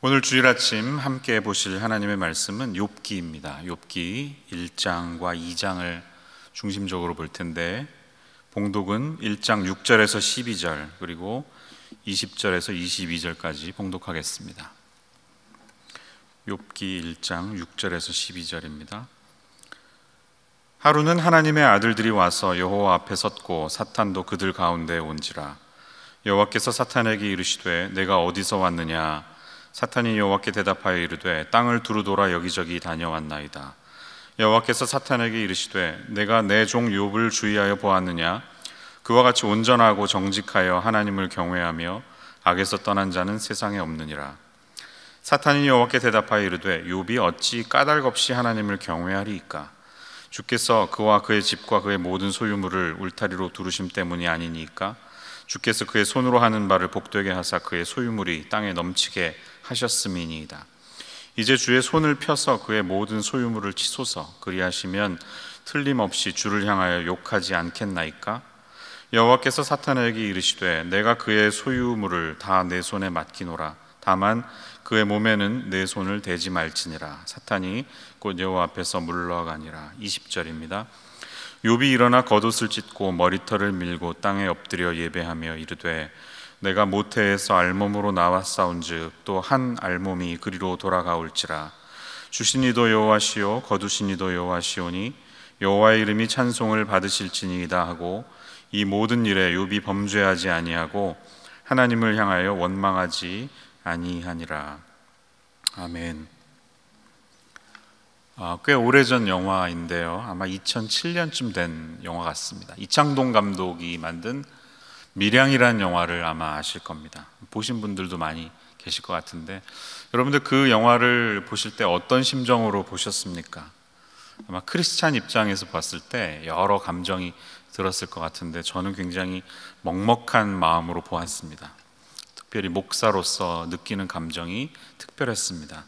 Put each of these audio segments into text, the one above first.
오늘 주일 아침 함께 보실 하나님의 말씀은 욥기입니다. 욥기 1장과 2장을 중심적으로 볼 텐데, 봉독은 1장 6절에서 12절 그리고 20절에서 22절까지 봉독하겠습니다. 욥기 1장 6절에서 12절입니다. 하루는 하나님의 아들들이 와서 여호와 앞에 섰고 사탄도 그들 가운데에 온지라. 여호와께서 사탄에게 이르시되 내가 어디서 왔느냐? 사탄이 여호와께 대답하여 이르되 땅을 두루 돌아 여기저기 다녀왔나이다. 여호와께서 사탄에게 이르시되 내가 내 종 욥을 주의하여 보았느냐? 그와 같이 온전하고 정직하여 하나님을 경외하며 악에서 떠난 자는 세상에 없느니라. 사탄이 여호와께 대답하여 이르되 욥이 어찌 까닭 없이 하나님을 경외하리이까? 주께서 그와 그의 집과 그의 모든 소유물을 울타리로 두르심 때문이 아니니까? 주께서 그의 손으로 하는 바를 복되게 하사 그의 소유물이 땅에 넘치게 하셨음이니이다. 이제 주의 손을 펴서 그의 모든 소유물을 치소서. 그리하시면 틀림없이 주를 향하여 욕하지 않겠나이까? 여호와께서 사탄에게 이르시되 내가 그의 소유물을 다 내 손에 맡기노라. 다만 그의 몸에는 내 손을 대지 말지니라. 사탄이 곧 여호와 앞에서 물러가니라. 20절입니다. 욥이 일어나 겉옷을 찢고 머리털을 밀고 땅에 엎드려 예배하며 이르되 내가 모태에서 알몸으로 나왔사온즉 또 한 알몸이 그리로 돌아가올지라. 주신 이도 여호와시오 거두신 이도 여호와시오니 여호와의 이름이 찬송을 받으실지니이다 하고 이 모든 일에 욥이 범죄하지 아니하고 하나님을 향하여 원망하지 아니하니라. 아멘. 꽤 오래전 영화인데요, 아마 2007년쯤 된 영화 같습니다. 이창동 감독이 만든 밀양이라는 영화를 아마 아실 겁니다. 보신 분들도 많이 계실 것 같은데, 여러분들 그 영화를 보실 때 어떤 심정으로 보셨습니까? 아마 크리스찬 입장에서 봤을 때 여러 감정이 들었을 것 같은데, 저는 굉장히 먹먹한 마음으로 보았습니다. 특별히 목사로서 느끼는 감정이 특별했습니다.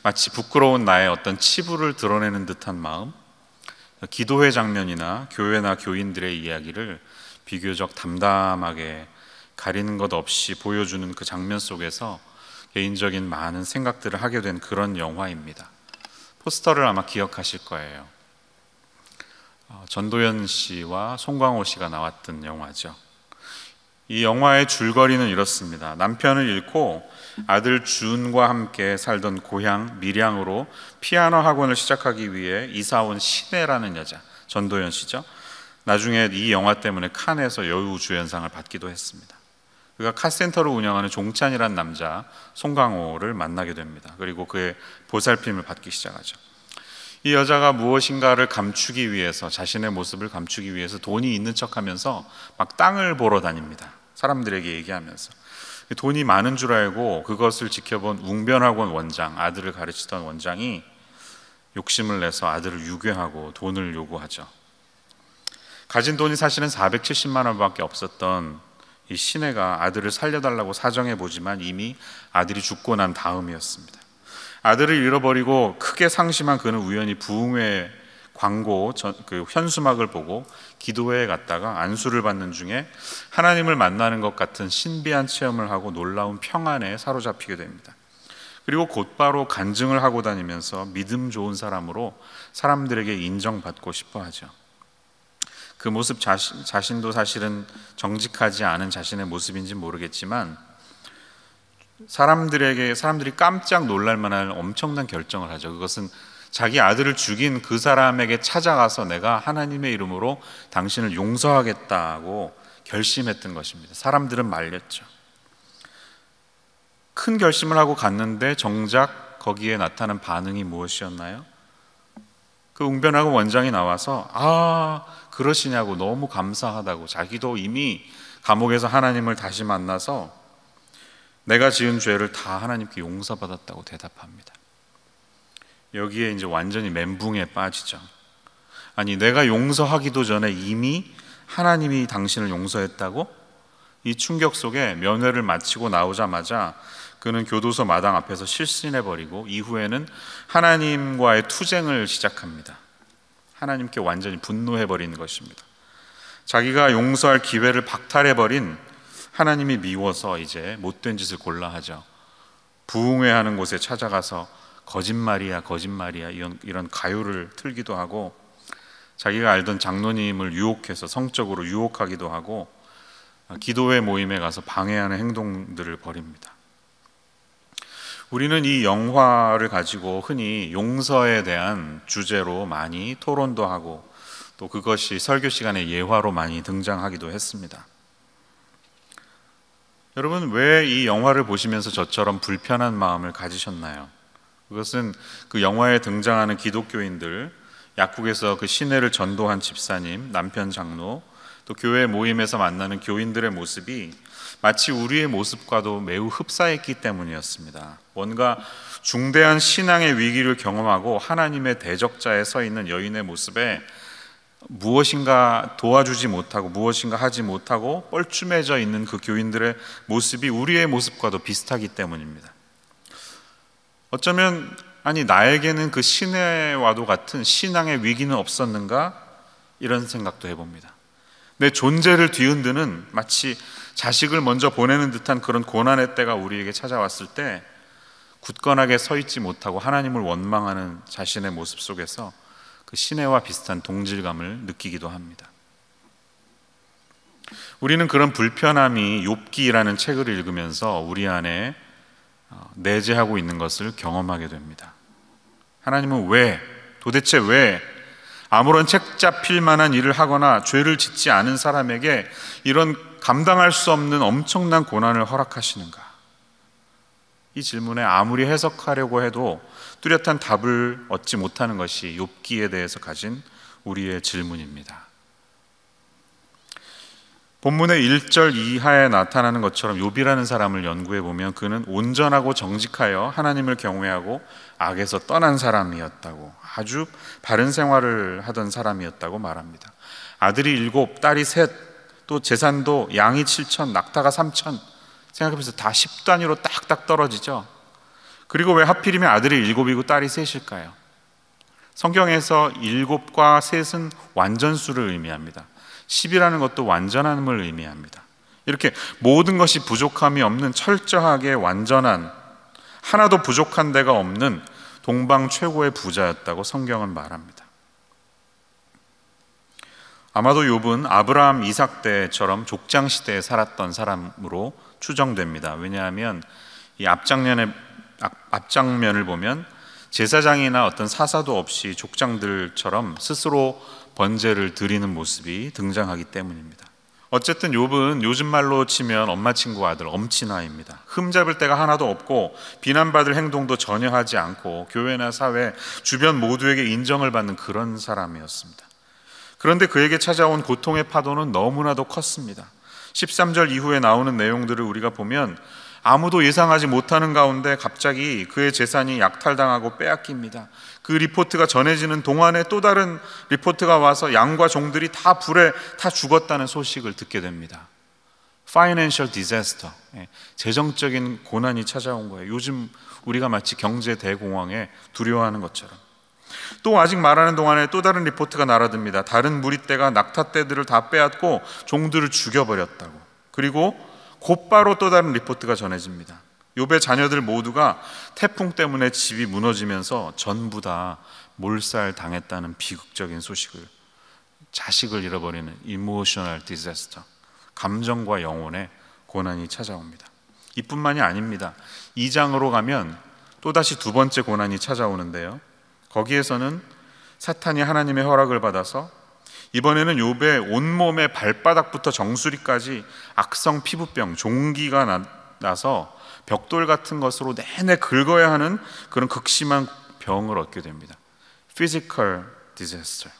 마치 부끄러운 나의 어떤 치부를 드러내는 듯한 마음, 기도회 장면이나 교회나 교인들의 이야기를 비교적 담담하게 가리는 것 없이 보여주는 그 장면 속에서 개인적인 많은 생각들을 하게 된 그런 영화입니다. 포스터를 아마 기억하실 거예요. 전도연 씨와 송강호 씨가 나왔던 영화죠. 이 영화의 줄거리는 이렇습니다. 남편을 잃고 아들 준과 함께 살던 고향 밀양으로 피아노 학원을 시작하기 위해 이사온 신혜라는 여자, 전도연 씨죠. 나중에 이 영화 때문에 칸에서 여우주연상을 받기도 했습니다. 그가 카센터를 운영하는 종찬이라는 남자 송강호를 만나게 됩니다. 그리고 그의 보살핌을 받기 시작하죠. 이 여자가 무엇인가를 감추기 위해서, 자신의 모습을 감추기 위해서 돈이 있는 척하면서 막 땅을 보러 다닙니다. 사람들에게 얘기하면서. 돈이 많은 줄 알고 그것을 지켜본 웅변학원 원장, 아들을 가르치던 원장이 욕심을 내서 아들을 유괴하고 돈을 요구하죠. 가진 돈이 사실은 470만 원밖에 없었던 이 신혜가 아들을 살려달라고 사정해 보지만 이미 아들이 죽고 난 다음이었습니다. 아들을 잃어버리고 크게 상심한 그는 우연히 부흥회 광고 그 현수막을 보고 기도회에 갔다가 안수를 받는 중에 하나님을 만나는 것 같은 신비한 체험을 하고 놀라운 평안에 사로잡히게 됩니다. 그리고 곧바로 간증을 하고 다니면서 믿음 좋은 사람으로 사람들에게 인정받고 싶어 하죠. 그 모습 자신도 사실은 정직하지 않은 자신의 모습인지 모르겠지만 사람들이 깜짝 놀랄 만한 엄청난 결정을 하죠. 그것은 자기 아들을 죽인 그 사람에게 찾아가서 내가 하나님의 이름으로 당신을 용서하겠다고 결심했던 것입니다. 사람들은 말렸죠. 큰 결심을 하고 갔는데 정작 거기에 나타난 반응이 무엇이었나요? 그 웅변학원 원장이 나와서 그러시냐고 너무 감사하다고, 자기도 이미 감옥에서 하나님을 다시 만나서 내가 지은 죄를 다 하나님께 용서받았다고 대답합니다. 여기에 이제 완전히 멘붕에 빠지죠. 아니, 내가 용서하기도 전에 이미 하나님이 당신을 용서했다고? 이 충격 속에 면회를 마치고 나오자마자 그는 교도소 마당 앞에서 실신해버리고 이후에는 하나님과의 투쟁을 시작합니다. 하나님께 완전히 분노해버리는 것입니다. 자기가 용서할 기회를 박탈해버린 하나님이 미워서 이제 못된 짓을 골라 하죠. 부흥회하는 곳에 찾아가서 거짓말이야 거짓말이야 이런 가요를 틀기도 하고, 자기가 알던 장로님을 유혹해서 성적으로 유혹하기도 하고, 기도회 모임에 가서 방해하는 행동들을 벌입니다. 우리는 이 영화를 가지고 흔히 용서에 대한 주제로 많이 토론도 하고, 또 그것이 설교 시간에 예화로 많이 등장하기도 했습니다. 여러분, 왜 이 영화를 보시면서 저처럼 불편한 마음을 가지셨나요? 그것은 그 영화에 등장하는 기독교인들, 약국에서 그 시내를 전도한 집사님, 남편 장로, 또 교회 모임에서 만나는 교인들의 모습이 마치 우리의 모습과도 매우 흡사했기 때문이었습니다. 뭔가 중대한 신앙의 위기를 경험하고 하나님의 대적자에 서 있는 여인의 모습에 무엇인가 도와주지 못하고 무엇인가 하지 못하고 뻘쭘해져 있는 그 교인들의 모습이 우리의 모습과도 비슷하기 때문입니다. 어쩌면 나에게는 그 시내와도 같은 신앙의 위기는 없었는가, 이런 생각도 해봅니다. 내 존재를 뒤흔드는, 마치 자식을 먼저 보내는 듯한 그런 고난의 때가 우리에게 찾아왔을 때 굳건하게 서 있지 못하고 하나님을 원망하는 자신의 모습 속에서 그 시내와 비슷한 동질감을 느끼기도 합니다. 우리는 그런 불편함이 욥기라는 책을 읽으면서 우리 안에 내재하고 있는 것을 경험하게 됩니다. 하나님은 도대체 왜 아무런 책 잡힐 만한 일을 하거나 죄를 짓지 않은 사람에게 이런 감당할 수 없는 엄청난 고난을 허락하시는가? 이 질문에 아무리 해석하려고 해도 뚜렷한 답을 얻지 못하는 것이 욥기에 대해서 가진 우리의 질문입니다. 본문의 1절 이하에 나타나는 것처럼 욥이라는 사람을 연구해 보면 그는 온전하고 정직하여 하나님을 경외하고 악에서 떠난 사람이었다고, 아주 바른 생활을 하던 사람이었다고 말합니다. 아들이 7, 딸이 3, 또 재산도 양이 7천, 낙타가 3천, 생각해보세요. 다 10단위로 딱딱 떨어지죠. 그리고 왜 하필이면 아들이 7이고 딸이 3일까요? 성경에서 7과 3은 완전수를 의미합니다. 10이라는 것도 완전함을 의미합니다. 이렇게 모든 것이 부족함이 없는 철저하게 완전한, 하나도 부족한 데가 없는 동방 최고의 부자였다고 성경은 말합니다. 아마도 욥은 아브라함, 이삭 때처럼 족장 시대에 살았던 사람으로 추정됩니다. 왜냐하면 이 앞장면을 보면 제사장이나 어떤 사사도 없이 족장들처럼 스스로 번제를 드리는 모습이 등장하기 때문입니다. 어쨌든 욥은 요즘 말로 치면 엄마 친구 아들, 엄친아입니다. 흠잡을 데가 하나도 없고 비난받을 행동도 전혀 하지 않고 교회나 사회, 주변 모두에게 인정을 받는 그런 사람이었습니다. 그런데 그에게 찾아온 고통의 파도는 너무나도 컸습니다. 13절 이후에 나오는 내용들을 우리가 보면 아무도 예상하지 못하는 가운데 갑자기 그의 재산이 약탈당하고 빼앗깁니다. 그 리포트가 전해지는 동안에 또 다른 리포트가 와서 양과 종들이 다 불에 타 죽었다는 소식을 듣게 됩니다. Financial disaster, 재정적인 고난이 찾아온 거예요. 요즘 우리가 마치 경제 대공황에 두려워하는 것처럼. 또 아직 말하는 동안에 또 다른 리포트가 날아듭니다. 다른 무리떼가 낙타떼들을 다 빼앗고 종들을 죽여버렸다고. 그리고 곧바로 또 다른 리포트가 전해집니다. 욥의 자녀들 모두가 태풍 때문에 집이 무너지면서 전부 다 몰살당했다는 비극적인 소식을, 자식을 잃어버리는 emotional disaster, 감정과 영혼의 고난이 찾아옵니다. 이뿐만이 아닙니다. 2장으로 가면 또다시 두 번째 고난이 찾아오는데요, 거기에서는 사탄이 하나님의 허락을 받아서 이번에는 욥의 온몸의 발바닥부터 정수리까지 악성 피부병, 종기가 나서 벽돌 같은 것으로 내내 긁어야 하는 그런 극심한 병을 얻게 됩니다. Physical disaster.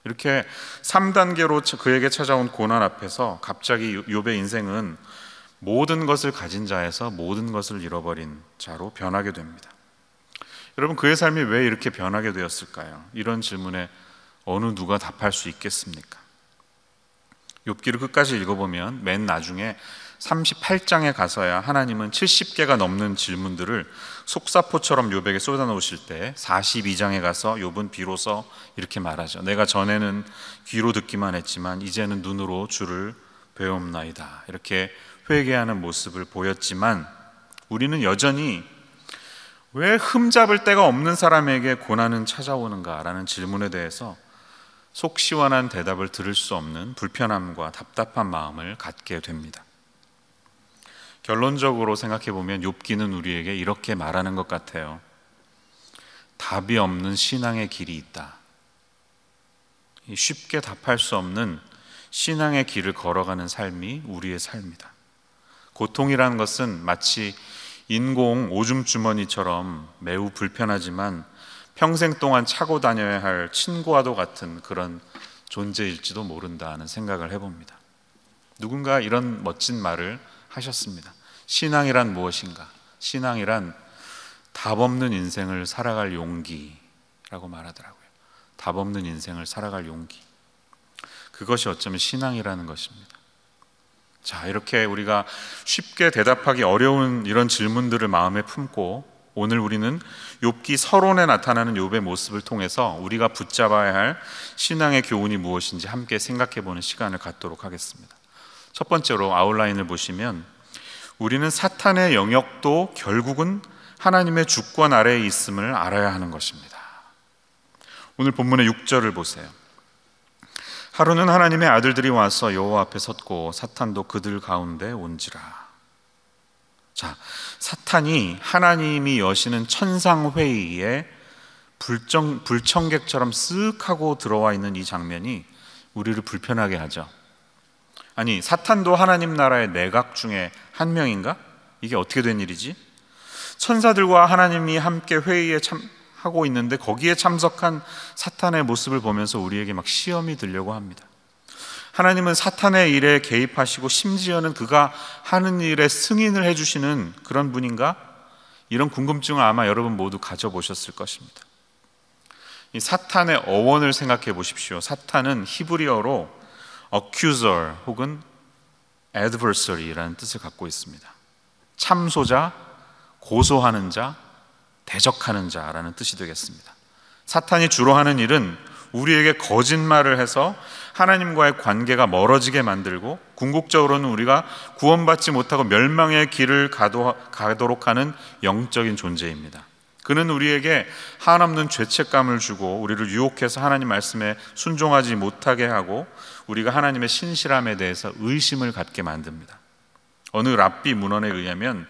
이렇게 3단계로 그에게 찾아온 고난 앞에서 갑자기 욥의 인생은 모든 것을 가진 자에서 모든 것을 잃어버린 자로 변하게 됩니다. 여러분, 그의 삶이 왜 이렇게 변하게 되었을까요? 이런 질문에 어느 누가 답할 수 있겠습니까? 욥기를 끝까지 읽어보면 맨 나중에 38장에 가서야 하나님은 70개가 넘는 질문들을 속사포처럼 욥에게 쏟아놓으실 때 42장에 가서 욥은 비로소 이렇게 말하죠. 내가 전에는 귀로 듣기만 했지만 이제는 눈으로 주를 배움나이다. 이렇게 회개하는 모습을 보였지만 우리는 여전히 왜 흠잡을 데가 없는 사람에게 고난은 찾아오는가라는 질문에 대해서 속 시원한 대답을 들을 수 없는 불편함과 답답한 마음을 갖게 됩니다. 결론적으로 생각해 보면 욥기는 우리에게 이렇게 말하는 것 같아요. 답이 없는 신앙의 길이 있다. 쉽게 답할 수 없는 신앙의 길을 걸어가는 삶이 우리의 삶이다. 고통이라는 것은 마치 인공 오줌 주머니처럼 매우 불편하지만 평생 동안 차고 다녀야 할 친구와도 같은 그런 존재일지도 모른다는 생각을 해봅니다. 누군가 이런 멋진 말을 하셨습니다. 신앙이란 무엇인가? 신앙이란 답 없는 인생을 살아갈 용기라고 말하더라고요. 답 없는 인생을 살아갈 용기. 그것이 어쩌면 신앙이라는 것입니다. 자, 이렇게 우리가 쉽게 대답하기 어려운 이런 질문들을 마음에 품고 오늘 우리는 욥기 서론에 나타나는 욥의 모습을 통해서 우리가 붙잡아야 할 신앙의 교훈이 무엇인지 함께 생각해 보는 시간을 갖도록 하겠습니다. 첫 번째로 아웃라인을 보시면 우리는 사탄의 영역도 결국은 하나님의 주권 아래에 있음을 알아야 하는 것입니다. 오늘 본문의 6절을 보세요. 하루는 하나님의 아들들이 와서 여호와 앞에 섰고 사탄도 그들 가운데 온지라. 자, 사탄이 하나님이 여시는 천상회의에 불청객처럼 쓱 하고 들어와 있는 이 장면이 우리를 불편하게 하죠. 아니, 사탄도 하나님 나라의 내각 중에 한 명인가? 이게 어떻게 된 일이지? 천사들과 하나님이 함께 회의에 하고 있는데 거기에 참석한 사탄의 모습을 보면서 우리에게 막 시험이 들려고 합니다. 하나님은 사탄의 일에 개입하시고 심지어는 그가 하는 일에 승인을 해주시는 그런 분인가? 이런 궁금증을 아마 여러분 모두 가져보셨을 것입니다. 이 사탄의 어원을 생각해 보십시오. 사탄은 히브리어로 accuser 혹은 adversary라는 뜻을 갖고 있습니다. 참소자, 고소하는 자, 대적하는 자라는 뜻이 되겠습니다. 사탄이 주로 하는 일은 우리에게 거짓말을 해서 하나님과의 관계가 멀어지게 만들고 궁극적으로는 우리가 구원받지 못하고 멸망의 길을 가도록 하는 영적인 존재입니다. 그는 우리에게 한없는 죄책감을 주고 우리를 유혹해서 하나님 말씀에 순종하지 못하게 하고 우리가 하나님의 신실함에 대해서 의심을 갖게 만듭니다. 어느 랍비 문헌에 의하면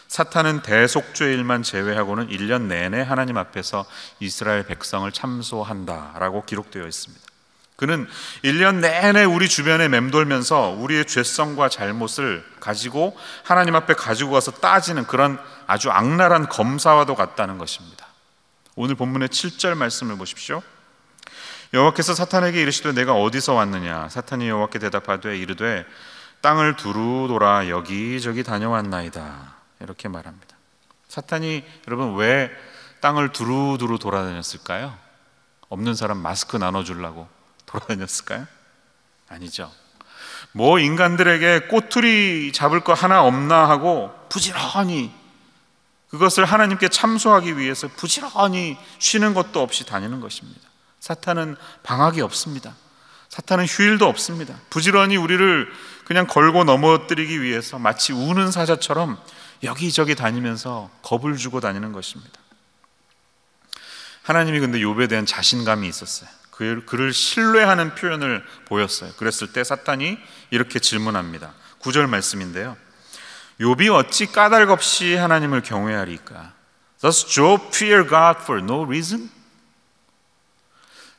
사탄은 대속죄일만 제외하고는 1년 내내 하나님 앞에서 이스라엘 백성을 참소한다라고 기록되어 있습니다. 그는 1년 내내 우리 주변에 맴돌면서 우리의 죄성과 잘못을 가지고 하나님 앞에 가지고 가서 따지는 그런 아주 악랄한 검사와도 같다는 것입니다. 오늘 본문의 7절 말씀을 보십시오. 여호와께서 사탄에게 이르시되 내가 어디서 왔느냐? 사탄이 여호와께 대답하되 이르되 땅을 두루 돌아 여기저기 다녀왔나이다. 이렇게 말합니다. 사탄이 여러분 왜 땅을 두루두루 돌아다녔을까요? 없는 사람 마스크 나눠주려고 돌아다녔을까요? 아니죠. 뭐 인간들에게 꼬투리 잡을 거 하나 없나 하고 부지런히 그것을 하나님께 참소하기 위해서 부지런히 쉬는 것도 없이 다니는 것입니다. 사탄은 방학이 없습니다. 사탄은 휴일도 없습니다. 부지런히 우리를 그냥 걸고 넘어뜨리기 위해서 마치 우는 사자처럼 여기저기 다니면서 겁을 주고 다니는 것입니다. 하나님이 근데 욥에 대한 자신감이 있었어요. 그를 신뢰하는 표현을 보였어요. 그랬을 때 사탄이 이렇게 질문합니다. 9절 말씀인데요. 욥이 어찌 까닭없이 하나님을 경외하리까? Does Job fear God for no reason?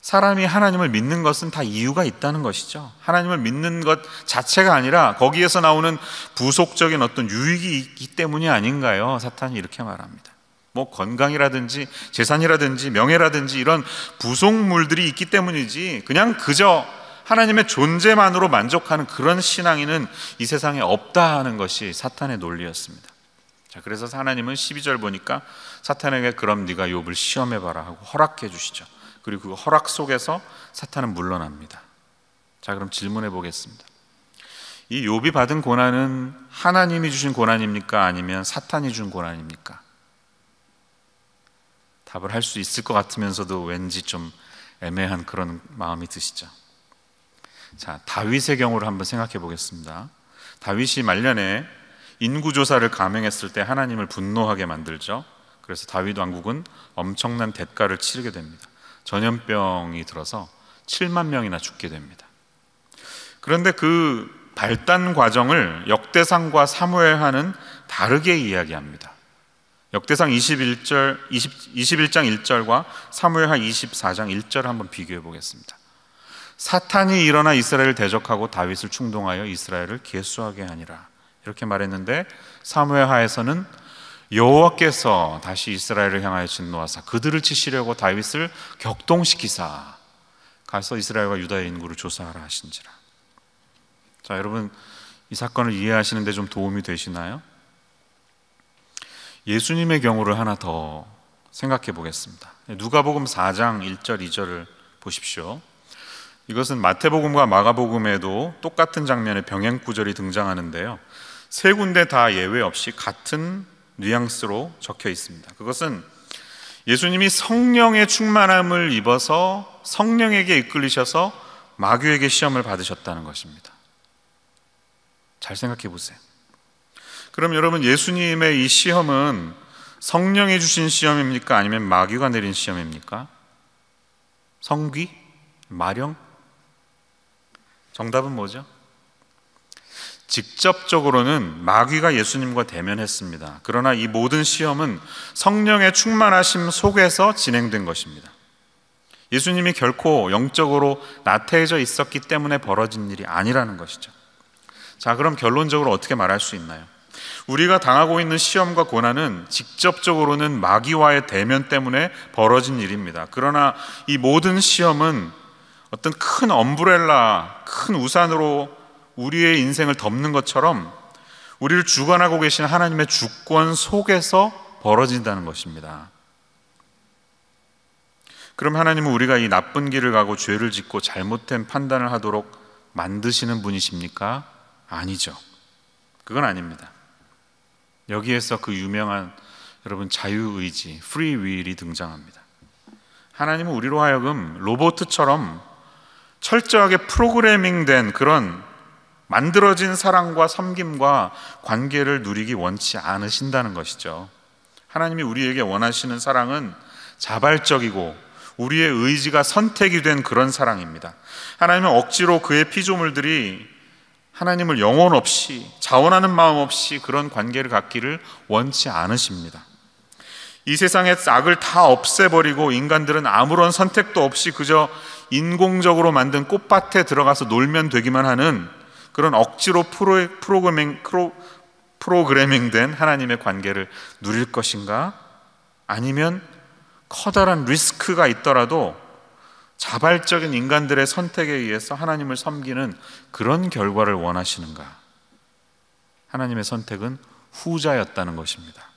사람이 하나님을 믿는 것은 다 이유가 있다는 것이죠. 하나님을 믿는 것 자체가 아니라 거기에서 나오는 부속적인 어떤 유익이 있기 때문이 아닌가요? 사탄이 이렇게 말합니다. 뭐 건강이라든지 재산이라든지 명예라든지 이런 부속물들이 있기 때문이지 그냥 그저 하나님의 존재만으로 만족하는 그런 신앙인은 이 세상에 없다는 것이 사탄의 논리였습니다. 자, 그래서 하나님은 12절 보니까 사탄에게 그럼 네가 욥을 시험해봐라 하고 허락해 주시죠. 그리고 그 허락 속에서 사탄은 물러납니다. 자, 그럼 질문해 보겠습니다. 이 욥이 받은 고난은 하나님이 주신 고난입니까? 아니면 사탄이 준 고난입니까? 답을 할 수 있을 것 같으면서도 왠지 좀 애매한 그런 마음이 드시죠. 자, 다윗의 경우를 한번 생각해 보겠습니다. 다윗이 말년에 인구조사를 감행했을 때 하나님을 분노하게 만들죠. 그래서 다윗 왕국은 엄청난 대가를 치르게 됩니다. 전염병이 들어서 7만 명이나 죽게 됩니다. 그런데 그 발단 과정을 역대상과 사무엘하는 다르게 이야기합니다. 역대상 21장 1절과 사무엘하 24장 1절 한번 비교해 보겠습니다. 사탄이 일어나 이스라엘을 대적하고 다윗을 충동하여 이스라엘을 계수하게 하니라, 이렇게 말했는데 사무엘하에서는 여호와께서 다시 이스라엘을 향하여 진노하사 그들을 치시려고 다윗을 격동시키사 가서 이스라엘과 유다의 인구를 조사하라 하신지라. 자, 여러분, 이 사건을 이해하시는 데 좀 도움이 되시나요? 예수님의 경우를 하나 더 생각해 보겠습니다. 누가복음 4장 1절 2절을 보십시오. 이것은 마태복음과 마가복음에도 똑같은 장면의 병행 구절이 등장하는데요, 세 군데 다 예외 없이 같은 뉘앙스로 적혀 있습니다. 그것은 예수님이 성령의 충만함을 입어서 성령에게 이끌리셔서 마귀에게 시험을 받으셨다는 것입니다. 잘 생각해 보세요. 그럼 여러분, 예수님의 이 시험은 성령이 주신 시험입니까? 아니면 마귀가 내린 시험입니까? 성귀? 마령? 정답은 뭐죠? 직접적으로는 마귀가 예수님과 대면했습니다. 그러나 이 모든 시험은 성령의 충만하심 속에서 진행된 것입니다. 예수님이 결코 영적으로 나태해져 있었기 때문에 벌어진 일이 아니라는 것이죠. 자, 그럼 결론적으로 어떻게 말할 수 있나요? 우리가 당하고 있는 시험과 고난은 직접적으로는 마귀와의 대면 때문에 벌어진 일입니다. 그러나 이 모든 시험은 어떤 큰 엄브렐라, 큰 우산으로 우리의 인생을 덮는 것처럼 우리를 주관하고 계신 하나님의 주권 속에서 벌어진다는 것입니다. 그럼 하나님은 우리가 이 나쁜 길을 가고 죄를 짓고 잘못된 판단을 하도록 만드시는 분이십니까? 아니죠. 그건 아닙니다. 여기에서 그 유명한 여러분 자유의지, free will이 등장합니다. 하나님은 우리로 하여금 로봇처럼 철저하게 프로그래밍된 그런 만들어진 사랑과 섬김과 관계를 누리기 원치 않으신다는 것이죠. 하나님이 우리에게 원하시는 사랑은 자발적이고 우리의 의지가 선택이 된 그런 사랑입니다. 하나님은 억지로 그의 피조물들이 하나님을 영혼 없이, 자원하는 마음 없이 그런 관계를 갖기를 원치 않으십니다. 이 세상의 악을 다 없애버리고 인간들은 아무런 선택도 없이 그저 인공적으로 만든 꽃밭에 들어가서 놀면 되기만 하는 그런 억지로 프로그래밍된 하나님의 관계를 누릴 것인가? 아니면 커다란 리스크가 있더라도 자발적인 인간들의 선택에 의해서 하나님을 섬기는 그런 결과를 원하시는가? 하나님의 선택은 후자였다는 것입니다.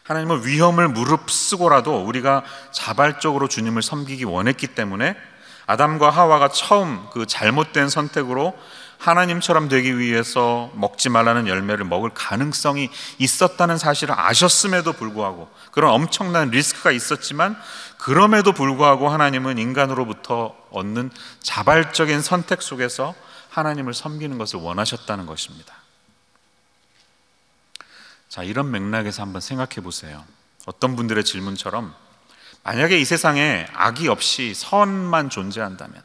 하나님은 위험을 무릅쓰고라도 우리가 자발적으로 주님을 섬기기 원했기 때문에 아담과 하와가 처음 그 잘못된 선택으로 하나님처럼 되기 위해서 먹지 말라는 열매를 먹을 가능성이 있었다는 사실을 아셨음에도 불구하고, 그런 엄청난 리스크가 있었지만 그럼에도 불구하고 하나님은 인간으로부터 얻는 자발적인 선택 속에서 하나님을 섬기는 것을 원하셨다는 것입니다. 자, 이런 맥락에서 한번 생각해 보세요. 어떤 분들의 질문처럼 만약에 이 세상에 악이 없이 선만 존재한다면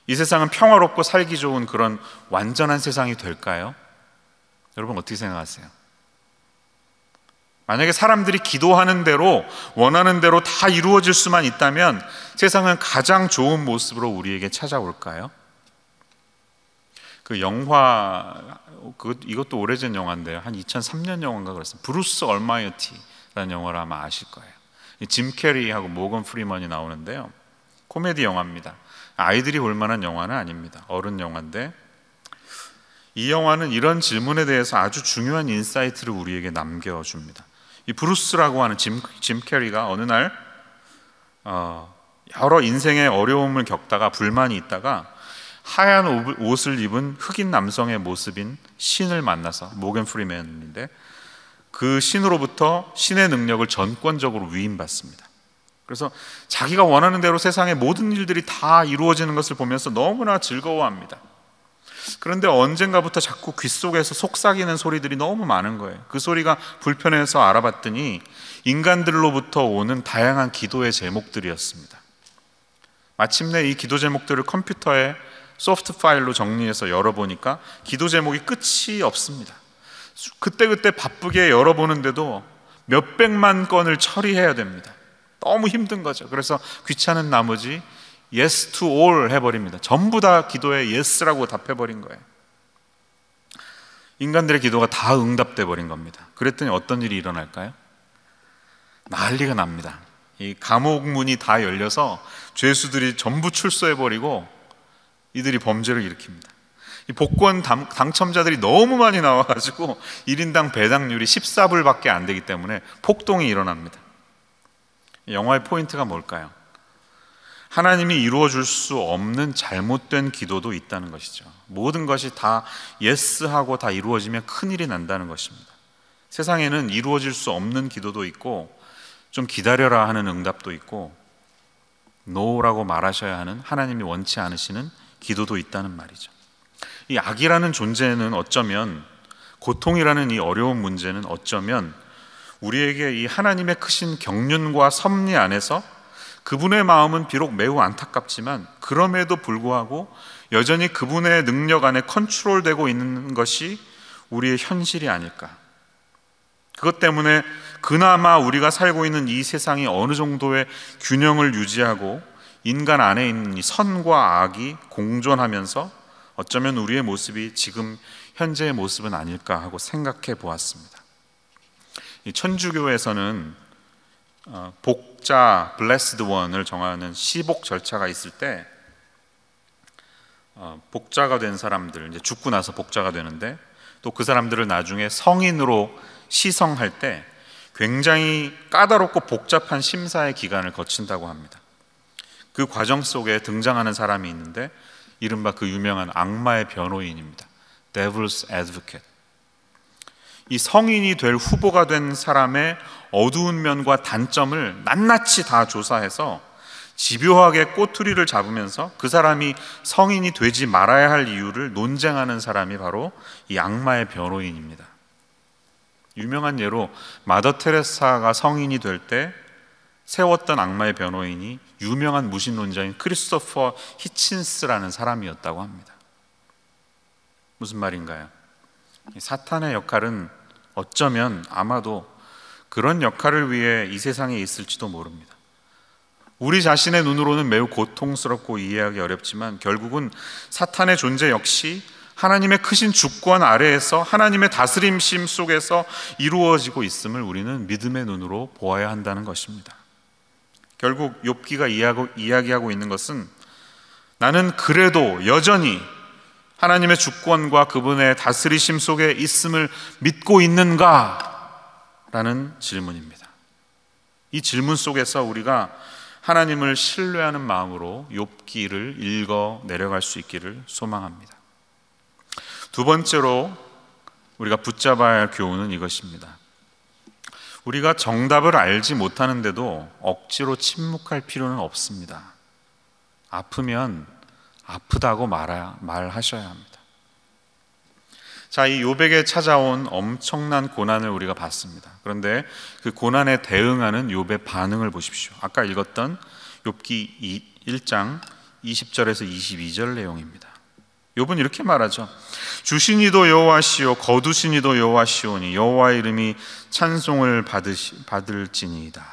이 세상은 평화롭고 살기 좋은 그런 완전한 세상이 될까요? 여러분 어떻게 생각하세요? 만약에 사람들이 기도하는 대로 원하는 대로 다 이루어질 수만 있다면 세상은 가장 좋은 모습으로 우리에게 찾아올까요? 그 영화, 이것도 오래전 영화인데요, 한 2003년 영화인가 그랬습니다. 브루스 얼마이어티라는 영화를 아마 아실 거예요. 짐 캐리하고 모건 프리먼이 나오는데요, 코미디 영화입니다. 아이들이 볼 만한 영화는 아닙니다. 어른 영화인데, 이 영화는 이런 질문에 대해서 아주 중요한 인사이트를 우리에게 남겨줍니다. 이 브루스라고 하는 짐 캐리가 어느 날 여러 인생의 어려움을 겪다가 불만이 있다가 하얀 옷을 입은 흑인 남성의 모습인 신을 만나서, 모건 프리먼인데 그 신으로부터 신의 능력을 전권적으로 위임받습니다. 그래서 자기가 원하는 대로 세상의 모든 일들이 다 이루어지는 것을 보면서 너무나 즐거워합니다. 그런데 언젠가부터 자꾸 귓속에서 속삭이는 소리들이 너무 많은 거예요. 그 소리가 불편해서 알아봤더니 인간들로부터 오는 다양한 기도의 제목들이었습니다. 마침내 이 기도 제목들을 컴퓨터에 소프트 파일로 정리해서 열어보니까 기도 제목이 끝이 없습니다. 그때그때 바쁘게 열어보는데도 몇백만 건을 처리해야 됩니다. 너무 힘든 거죠. 그래서 귀찮은 나머지 yes to all 해버립니다. 전부 다 기도에 yes라고 답해버린 거예요. 인간들의 기도가 다 응답돼 버린 겁니다. 그랬더니 어떤 일이 일어날까요? 난리가 납니다. 이 감옥 문이 다 열려서 죄수들이 전부 출소해버리고 이들이 범죄를 일으킵니다. 이 복권 당첨자들이 너무 많이 나와가지고 1인당 배당률이 14불밖에 안 되기 때문에 폭동이 일어납니다. 영화의 포인트가 뭘까요? 하나님이 이루어줄 수 없는 잘못된 기도도 있다는 것이죠. 모든 것이 다 예스하고 다 이루어지면 큰일이 난다는 것입니다. 세상에는 이루어질 수 없는 기도도 있고 좀 기다려라 하는 응답도 있고 노라고 말하셔야 하는 하나님이 원치 않으시는 기도도 있다는 말이죠. 이 악이라는 존재는 어쩌면, 고통이라는 이 어려운 문제는 어쩌면 우리에게 이 하나님의 크신 경륜과 섭리 안에서 그분의 마음은 비록 매우 안타깝지만 그럼에도 불구하고 여전히 그분의 능력 안에 컨트롤되고 있는 것이 우리의 현실이 아닐까. 그것 때문에 그나마 우리가 살고 있는 이 세상이 어느 정도의 균형을 유지하고 인간 안에 있는 이 선과 악이 공존하면서 어쩌면 우리의 모습이 지금 현재의 모습은 아닐까 하고 생각해 보았습니다. 이 천주교에서는 복자 blessed one을 정하는 시복 절차가 있을 때 복자가 된 사람들, 이제 죽고 나서 복자가 되는데 또 그 사람들을 나중에 성인으로 시성할 때 굉장히 까다롭고 복잡한 심사의 기간을 거친다고 합니다. 그 과정 속에 등장하는 사람이 있는데 이른바 그 유명한 악마의 변호인입니다. Devil's Advocate. 이 성인이 될 후보가 된 사람의 어두운 면과 단점을 낱낱이 다 조사해서 집요하게 꼬투리를 잡으면서 그 사람이 성인이 되지 말아야 할 이유를 논쟁하는 사람이 바로 이 악마의 변호인입니다. 유명한 예로 마더 테레사가 성인이 될 때 세웠던 악마의 변호인이 유명한 무신론자인 크리스토퍼 히친스라는 사람이었다고 합니다. 무슨 말인가요? 사탄의 역할은 어쩌면 아마도 그런 역할을 위해 이 세상에 있을지도 모릅니다. 우리 자신의 눈으로는 매우 고통스럽고 이해하기 어렵지만 결국은 사탄의 존재 역시 하나님의 크신 주권 아래에서 하나님의 다스림심 속에서 이루어지고 있음을 우리는 믿음의 눈으로 보아야 한다는 것입니다. 결국 욥기가 이야기하고 있는 것은 나는 그래도 여전히 하나님의 주권과 그분의 다스리심 속에 있음을 믿고 있는가? 라는 질문입니다. 이 질문 속에서 우리가 하나님을 신뢰하는 마음으로 욥기를 읽어 내려갈 수 있기를 소망합니다. 두 번째로 우리가 붙잡아야 할 교훈은 이것입니다. 우리가 정답을 알지 못하는데도 억지로 침묵할 필요는 없습니다. 아프면 아프다고 말하셔야 합니다. 자, 이 욥에게 찾아온 엄청난 고난을 우리가 봤습니다. 그런데 그 고난에 대응하는 욥의 반응을 보십시오. 아까 읽었던 욥기 1장 20절에서 22절 내용입니다. 욥은 이렇게 말하죠. 주신 이도 여호와시오 거두신 이도 여호와시오니 여호와의 이름이 찬송을 받을지니이다.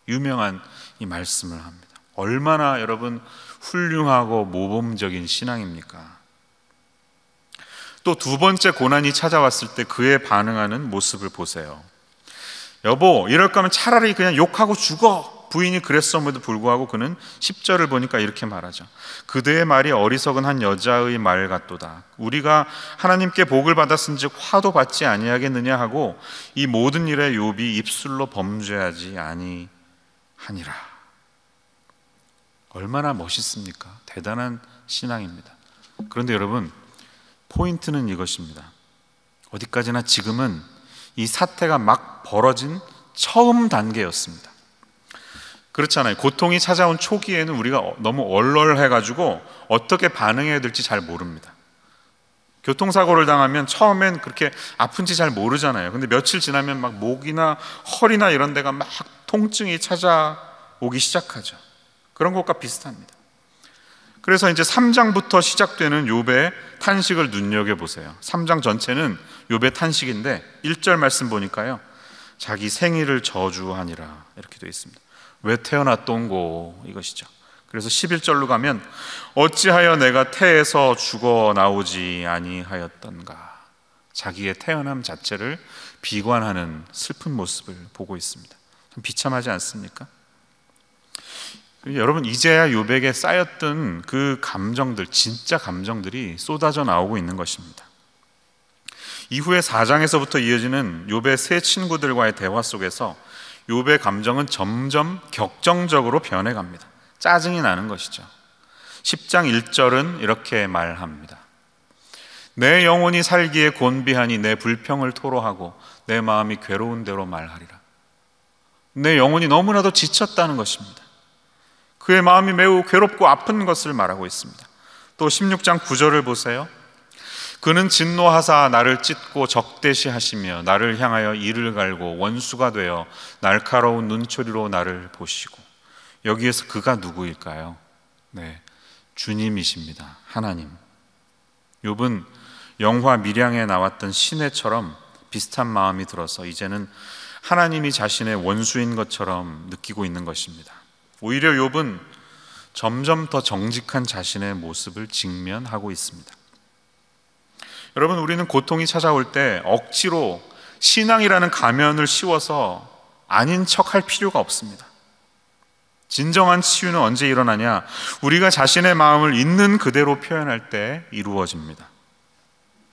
유명한 이 말씀을 합니다. 얼마나 여러분 훌륭하고 모범적인 신앙입니까? 또 두 번째 고난이 찾아왔을 때 그의 반응하는 모습을 보세요. 여보, 이럴 거면 차라리 그냥 욕하고 죽어. 부인이 그랬음에도 불구하고 그는 10절을 보니까 이렇게 말하죠. 그대의 말이 어리석은 한 여자의 말 같도다. 우리가 하나님께 복을 받았은즉 화도 받지 아니하겠느냐 하고 이 모든 일에 욥이 입술로 범죄하지 아니하니라. 얼마나 멋있습니까? 대단한 신앙입니다. 그런데 여러분, 포인트는 이것입니다. 어디까지나 지금은 이 사태가 막 벌어진 처음 단계였습니다. 그렇잖아요. 고통이 찾아온 초기에는 우리가 너무 얼얼해가지고 어떻게 반응해야 될지 잘 모릅니다. 교통사고를 당하면 처음엔 그렇게 아픈지 잘 모르잖아요. 근데 며칠 지나면 막 목이나 허리나 이런 데가 막 통증이 찾아오기 시작하죠. 그런 것과 비슷합니다. 그래서 이제 3장부터 시작되는 욥의 탄식을 눈여겨보세요. 3장 전체는 욥의 탄식인데 1절 말씀 보니까요, 자기 생일을 저주하니라 이렇게 되어 있습니다. 왜 태어났던고, 이것이죠. 그래서 11절로 가면 어찌하여 내가 태에서 죽어 나오지 아니하였던가, 자기의 태어남 자체를 비관하는 슬픈 모습을 보고 있습니다. 좀 비참하지 않습니까? 여러분, 이제야 욥에게 쌓였던 그 감정들, 진짜 감정들이 쏟아져 나오고 있는 것입니다. 이후에 4장에서부터 이어지는 욥의 세 친구들과의 대화 속에서 욥의 감정은 점점 격정적으로 변해갑니다. 짜증이 나는 것이죠. 10장 1절은 이렇게 말합니다. 내 영혼이 살기에 곤비하니 내 불평을 토로하고 내 마음이 괴로운 대로 말하리라. 내 영혼이 너무나도 지쳤다는 것입니다. 그의 마음이 매우 괴롭고 아픈 것을 말하고 있습니다. 또 16장 9절을 보세요. 그는 진노하사 나를 찢고 적대시하시며 나를 향하여 이를 갈고 원수가 되어 날카로운 눈초리로 나를 보시고. 여기에서 그가 누구일까요? 네, 주님이십니다. 하나님. 욥은 영화 밀양에 나왔던 시내처럼 비슷한 마음이 들어서 이제는 하나님이 자신의 원수인 것처럼 느끼고 있는 것입니다. 오히려 욥은 점점 더 정직한 자신의 모습을 직면하고 있습니다. 여러분, 우리는 고통이 찾아올 때 억지로 신앙이라는 가면을 씌워서 아닌 척할 필요가 없습니다. 진정한 치유는 언제 일어나냐? 우리가 자신의 마음을 있는 그대로 표현할 때 이루어집니다.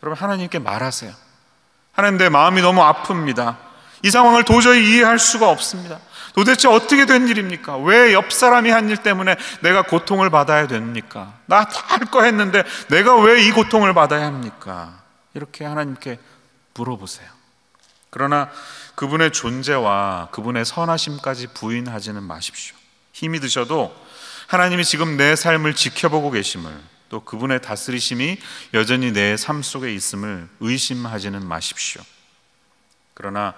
여러분, 하나님께 말하세요. 하나님, 내 마음이 너무 아픕니다. 이 상황을 도저히 이해할 수가 없습니다. 도대체 어떻게 된 일입니까? 왜 옆 사람이 한 일 때문에 내가 고통을 받아야 됩니까? 나 다 할 거 했는데 내가 왜 이 고통을 받아야 합니까? 이렇게 하나님께 물어보세요. 그러나 그분의 존재와 그분의 선하심까지 부인하지는 마십시오. 힘이 드셔도 하나님이 지금 내 삶을 지켜보고 계심을, 또 그분의 다스리심이 여전히 내 삶 속에 있음을 의심하지는 마십시오. 그러나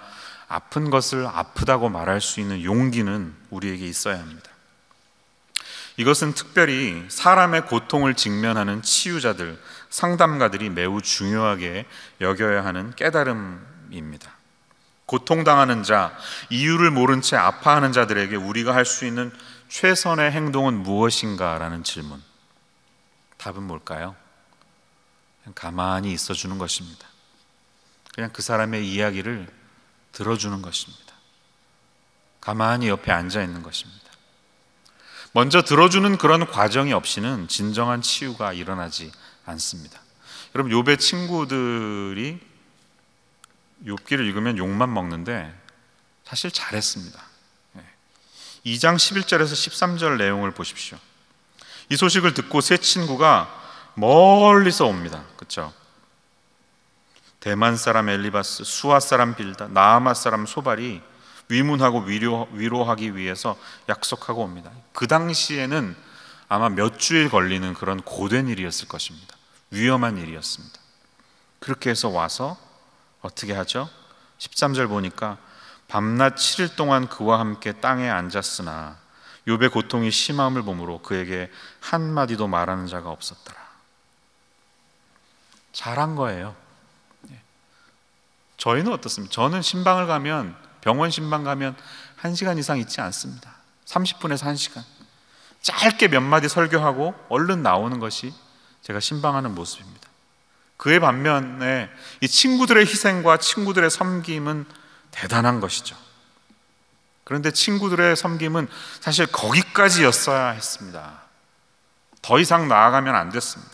아픈 것을 아프다고 말할 수 있는 용기는 우리에게 있어야 합니다. 이것은 특별히 사람의 고통을 직면하는 치유자들, 상담가들이 매우 중요하게 여겨야 하는 깨달음입니다. 고통당하는 자, 이유를 모른 채 아파하는 자들에게 우리가 할 수 있는 최선의 행동은 무엇인가? 라는 질문. 답은 뭘까요? 그냥 가만히 있어주는 것입니다. 그냥 그 사람의 이야기를 들어주는 것입니다. 가만히 옆에 앉아 있는 것입니다. 먼저 들어주는 그런 과정이 없이는 진정한 치유가 일어나지 않습니다. 여러분, 욥의 친구들이 욥기를 읽으면 욕만 먹는데 사실 잘했습니다. 2장 11절에서 13절 내용을 보십시오. 이 소식을 듣고 세 친구가 멀리서 옵니다. 그렇죠? 대만 사람 엘리바스, 수아 사람 빌다, 나아마 사람 소발이 위문하고 위로하기 위해서 약속하고 옵니다. 그 당시에는 아마 몇 주일 걸리는 그런 고된 일이었을 것입니다. 위험한 일이었습니다. 그렇게 해서 와서 어떻게 하죠? 13절 보니까 밤낮 7일 동안 그와 함께 땅에 앉았으나 욥의 고통이 심함을 보므로 그에게 한마디도 말하는 자가 없었더라. 잘한 거예요. 저희는 어떻습니까? 저는 신방을 가면, 병원 신방 가면 1시간 이상 있지 않습니다. 30분에서 1시간 짧게 몇 마디 설교하고 얼른 나오는 것이 제가 신방하는 모습입니다. 그의 반면에 이 친구들의 희생과 친구들의 섬김은 대단한 것이죠. 그런데 친구들의 섬김은 사실 거기까지였어야 했습니다. 더 이상 나아가면 안 됐습니다.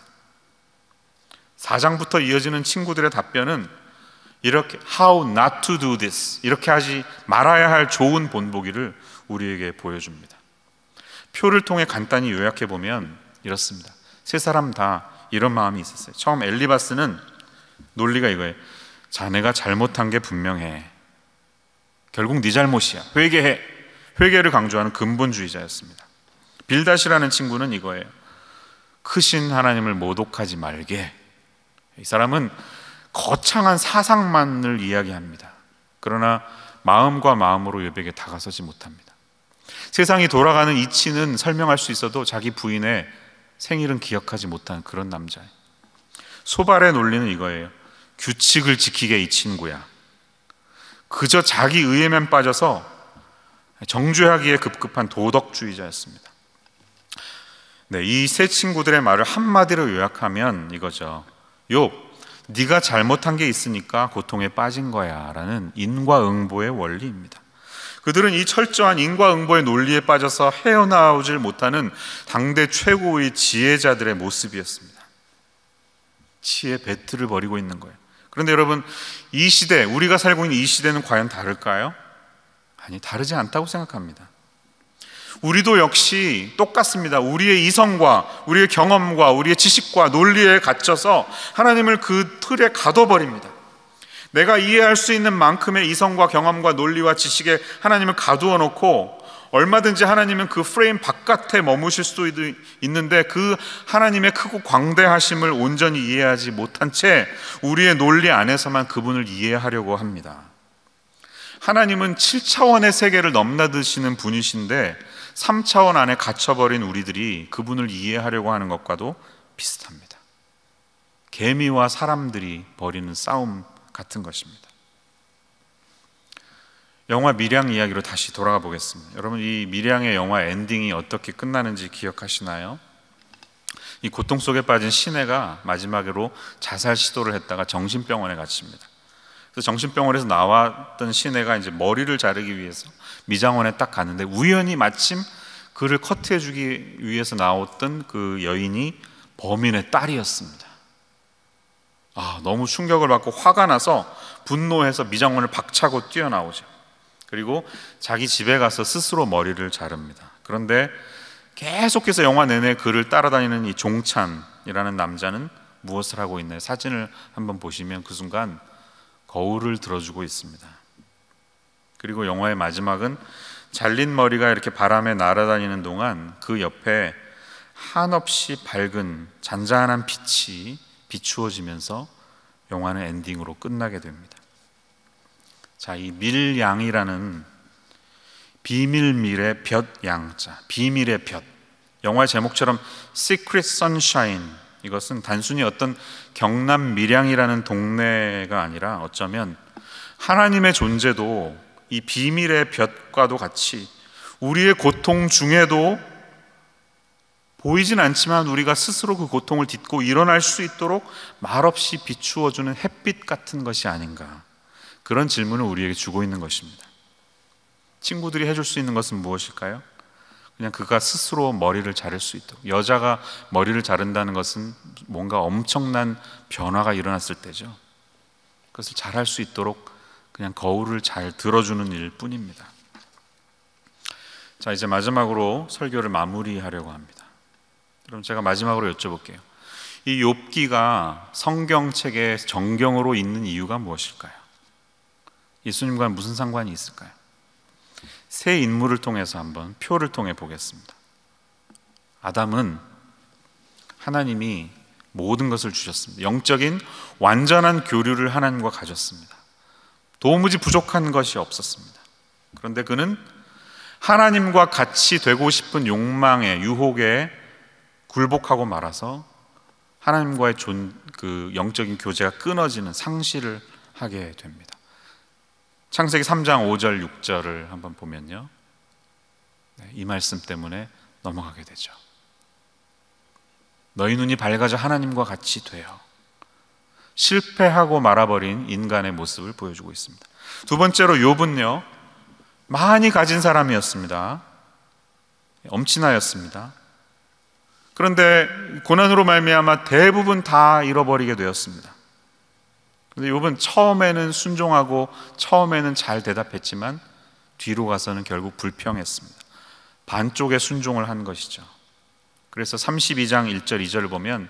4장부터 이어지는 친구들의 답변은 이렇게 How not to do this, 이렇게 하지 말아야 할 좋은 본보기를 우리에게 보여줍니다. 표를 통해 간단히 요약해 보면 이렇습니다. 세 사람 다 이런 마음이 있었어요. 처음 엘리바스는 논리가 이거예요. 자네가 잘못한 게 분명해. 결국 네 잘못이야. 회개해. 회개를 강조하는 근본주의자였습니다. 빌닷이라는 친구는 이거예요. 크신 하나님을 모독하지 말게. 이 사람은 거창한 사상만을 이야기합니다. 그러나 마음과 마음으로 욥에게 다가서지 못합니다. 세상이 돌아가는 이치는 설명할 수 있어도 자기 부인의 생일은 기억하지 못하는 그런 남자예요. 소발의 논리는 이거예요. 규칙을 지키게 이 친구야. 그저 자기 의에만 빠져서 정죄하기에 급급한 도덕주의자였습니다. 네, 이 세 친구들의 말을 한마디로 요약하면 이거죠. 욥, 네가 잘못한 게 있으니까 고통에 빠진 거야 라는 인과응보의 원리입니다. 그들은 이 철저한 인과응보의 논리에 빠져서 헤어나오질 못하는 당대 최고의 지혜자들의 모습이었습니다. 지혜 배틀을 벌이고 있는 거예요. 그런데 여러분, 이 시대, 우리가 살고 있는 이 시대는 과연 다를까요? 아니, 다르지 않다고 생각합니다. 우리도 역시 똑같습니다. 우리의 이성과 우리의 경험과 우리의 지식과 논리에 갇혀서 하나님을 그 틀에 가둬버립니다. 내가 이해할 수 있는 만큼의 이성과 경험과 논리와 지식에 하나님을 가두어 놓고 얼마든지 하나님은 그 프레임 바깥에 머무실 수도 있는데 그 하나님의 크고 광대하심을 온전히 이해하지 못한 채 우리의 논리 안에서만 그분을 이해하려고 합니다. 하나님은 7차원의 세계를 넘나드시는 분이신데 3차원 안에 갇혀버린 우리들이 그분을 이해하려고 하는 것과도 비슷합니다. 개미와 사람들이 벌이는 싸움 같은 것입니다. 영화 밀양 이야기로 다시 돌아가 보겠습니다. 여러분, 이 밀양의 영화 엔딩이 어떻게 끝나는지 기억하시나요? 이 고통 속에 빠진 시내가 마지막으로 자살 시도를 했다가 정신병원에 갇힙니다. 그래서 정신병원에서 나왔던 시내가 이제 머리를 자르기 위해서 미장원에 딱 갔는데 우연히 마침 그를 커트해주기 위해서 나왔던 그 여인이 범인의 딸이었습니다. 너무 충격을 받고 화가 나서 분노해서 미장원을 박차고 뛰어나오죠. 그리고 자기 집에 가서 스스로 머리를 자릅니다. 그런데 계속해서 영화 내내 그를 따라다니는 이 종찬이라는 남자는 무엇을 하고 있나요? 사진을 한번 보시면 그 순간 거울을 들어주고 있습니다. 그리고 영화의 마지막은 잘린 머리가 이렇게 바람에 날아다니는 동안 그 옆에 한없이 밝은 잔잔한 빛이 비추어지면서 영화는 엔딩으로 끝나게 됩니다. 자, 이 밀양이라는 비밀밀의 볕 양자, 비밀의 볕. 영화의 제목처럼 Secret Sunshine. 이것은 단순히 어떤 경남 밀양이라는 동네가 아니라 어쩌면 하나님의 존재도 이 비밀의 볕과도 같이 우리의 고통 중에도 보이진 않지만 우리가 스스로 그 고통을 딛고 일어날 수 있도록 말없이 비추어주는 햇빛 같은 것이 아닌가, 그런 질문을 우리에게 주고 있는 것입니다. 친구들이 해줄 수 있는 것은 무엇일까요? 그냥 그가 스스로 머리를 자를 수 있도록. 여자가 머리를 자른다는 것은 뭔가 엄청난 변화가 일어났을 때죠. 그것을 잘할 수 있도록 그냥 거울을 잘 들어주는 일 뿐입니다. 자, 이제 마지막으로 설교를 마무리하려고 합니다. 그럼 제가 마지막으로 여쭤볼게요. 이 욥기가 성경책의 정경으로 있는 이유가 무엇일까요? 예수님과는 무슨 상관이 있을까요? 세 인물을 통해서 한번 표를 통해 보겠습니다. 아담은 하나님이 모든 것을 주셨습니다. 영적인 완전한 교류를 하나님과 가졌습니다. 도무지 부족한 것이 없었습니다. 그런데 그는 하나님과 같이 되고 싶은 욕망에, 유혹에 굴복하고 말아서 하나님과의 그 영적인 교제가 끊어지는 상실을 하게 됩니다. 창세기 3장 5절 6절을 한번 보면요, 이 말씀 때문에 넘어가게 되죠. 너희 눈이 밝아져 하나님과 같이 되어 실패하고 말아버린 인간의 모습을 보여주고 있습니다. 두 번째로 욥은요, 많이 가진 사람이었습니다. 엄친아였습니다. 그런데 고난으로 말미암아 대부분 다 잃어버리게 되었습니다. 그런데 욥은 처음에는 순종하고 처음에는 잘 대답했지만 뒤로 가서는 결국 불평했습니다. 반쪽의 순종을 한 것이죠. 그래서 32장 1절 2절을 보면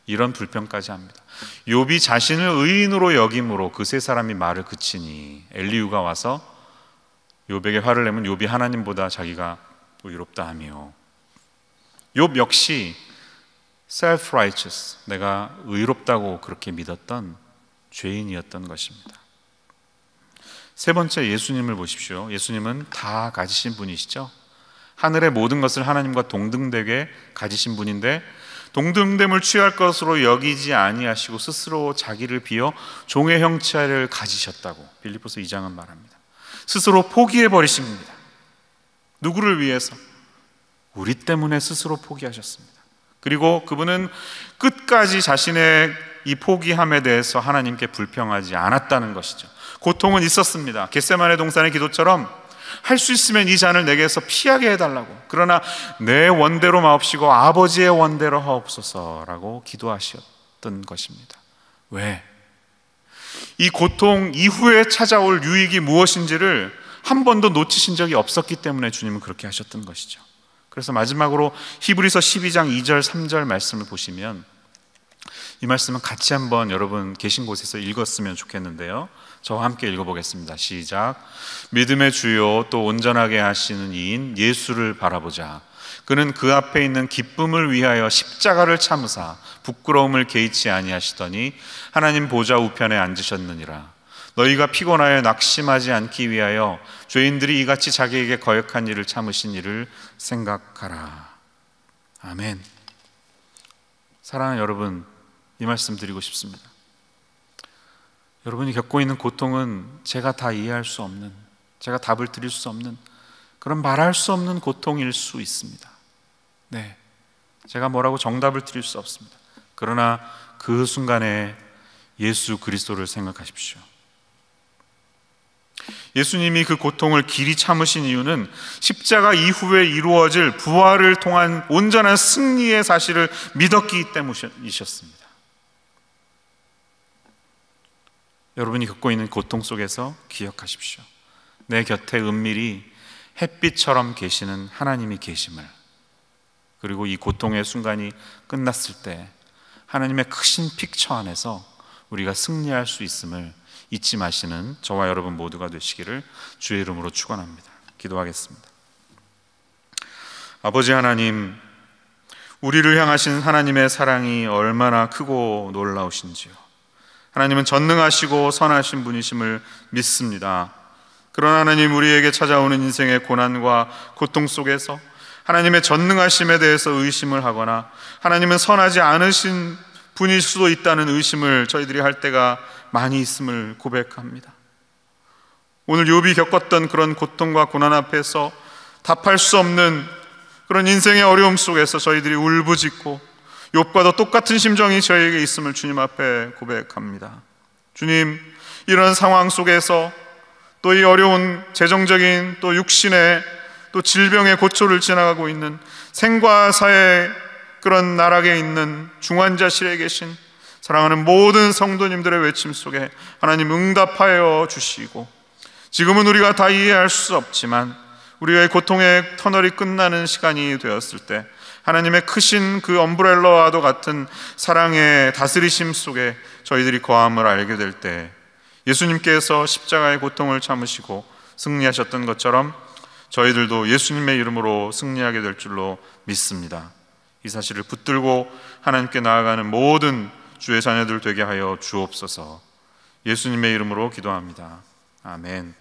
이런 불평까지 합니다. 욥이 자신을 의인으로 여김으로 그 세 사람이 말을 그치니 엘리후가 와서 욥에게 화를 내면 욥이 하나님보다 자기가 의롭다 하며, 욥 역시 self-righteous, 내가 의롭다고 그렇게 믿었던 죄인이었던 것입니다. 세 번째, 예수님을 보십시오. 예수님은 다 가지신 분이시죠. 하늘의 모든 것을 하나님과 동등되게 가지신 분인데 동등됨을 취할 것으로 여기지 아니하시고 스스로 자기를 비어 종의 형체를 가지셨다고 빌립보서 2장은 말합니다. 스스로 포기해 버리십니다. 누구를 위해서? 우리 때문에 스스로 포기하셨습니다. 그리고 그분은 끝까지 자신의 이 포기함에 대해서 하나님께 불평하지 않았다는 것이죠. 고통은 있었습니다. 겟세마네 동산의 기도처럼 할 수 있으면 이 잔을 내게서 피하게 해달라고, 그러나 내 원대로 마옵시고 아버지의 원대로 하옵소서라고 기도하셨던 것입니다. 왜? 이 고통 이후에 찾아올 유익이 무엇인지를 한 번도 놓치신 적이 없었기 때문에 주님은 그렇게 하셨던 것이죠. 그래서 마지막으로 히브리서 12장 2절 3절 말씀을 보시면, 이 말씀은 같이 한번 여러분 계신 곳에서 읽었으면 좋겠는데요, 저와 함께 읽어보겠습니다. 시작. 믿음의 주요 또 온전하게 하시는 이인 예수를 바라보자. 그는 그 앞에 있는 기쁨을 위하여 십자가를 참으사 부끄러움을 개의치 아니하시더니 하나님 보좌 우편에 앉으셨느니라. 너희가 피곤하여 낙심하지 않기 위하여 죄인들이 이같이 자기에게 거역한 일을 참으신 일을 생각하라. 아멘. 사랑하는 여러분, 이 말씀 드리고 싶습니다. 여러분이 겪고 있는 고통은 제가 다 이해할 수 없는, 제가 답을 드릴 수 없는, 그런 말할 수 없는 고통일 수 있습니다. 네, 제가 뭐라고 정답을 드릴 수 없습니다. 그러나 그 순간에 예수 그리스도를 생각하십시오. 예수님이 그 고통을 길이 참으신 이유는 십자가 이후에 이루어질 부활을 통한 온전한 승리의 사실을 믿었기 때문이셨습니다. 여러분이 겪고 있는 고통 속에서 기억하십시오. 내 곁에 은밀히 햇빛처럼 계시는 하나님이 계심을, 그리고 이 고통의 순간이 끝났을 때 하나님의 크신 픽처 안에서 우리가 승리할 수 있음을 잊지 마시는 저와 여러분 모두가 되시기를 주의 이름으로 축원합니다. 기도하겠습니다. 아버지 하나님, 우리를 향하신 하나님의 사랑이 얼마나 크고 놀라우신지요. 하나님은 전능하시고 선하신 분이심을 믿습니다. 그러나 하나님, 우리에게 찾아오는 인생의 고난과 고통 속에서 하나님의 전능하심에 대해서 의심을 하거나 하나님은 선하지 않으신 분일 수도 있다는 의심을 저희들이 할 때가 많이 있음을 고백합니다. 오늘 욥이 겪었던 그런 고통과 고난 앞에서 답할 수 없는 그런 인생의 어려움 속에서 저희들이 울부짖고 욥과도 똑같은 심정이 저희에게 있음을 주님 앞에 고백합니다. 주님, 이런 상황 속에서 또 이 어려운 재정적인 또 육신의 또 질병의 고초를 지나가고 있는 생과 사의 그런 나락에 있는 중환자실에 계신 사랑하는 모든 성도님들의 외침 속에 하나님 응답하여 주시고, 지금은 우리가 다 이해할 수 없지만 우리의 고통의 터널이 끝나는 시간이 되었을 때 하나님의 크신 그 엄브렐러와도 같은 사랑의 다스리심 속에 저희들이 거함을 알게 될 때 예수님께서 십자가의 고통을 참으시고 승리하셨던 것처럼 저희들도 예수님의 이름으로 승리하게 될 줄로 믿습니다. 이 사실을 붙들고 하나님께 나아가는 모든 주의 자녀들 되게 하여 주옵소서. 예수님의 이름으로 기도합니다. 아멘.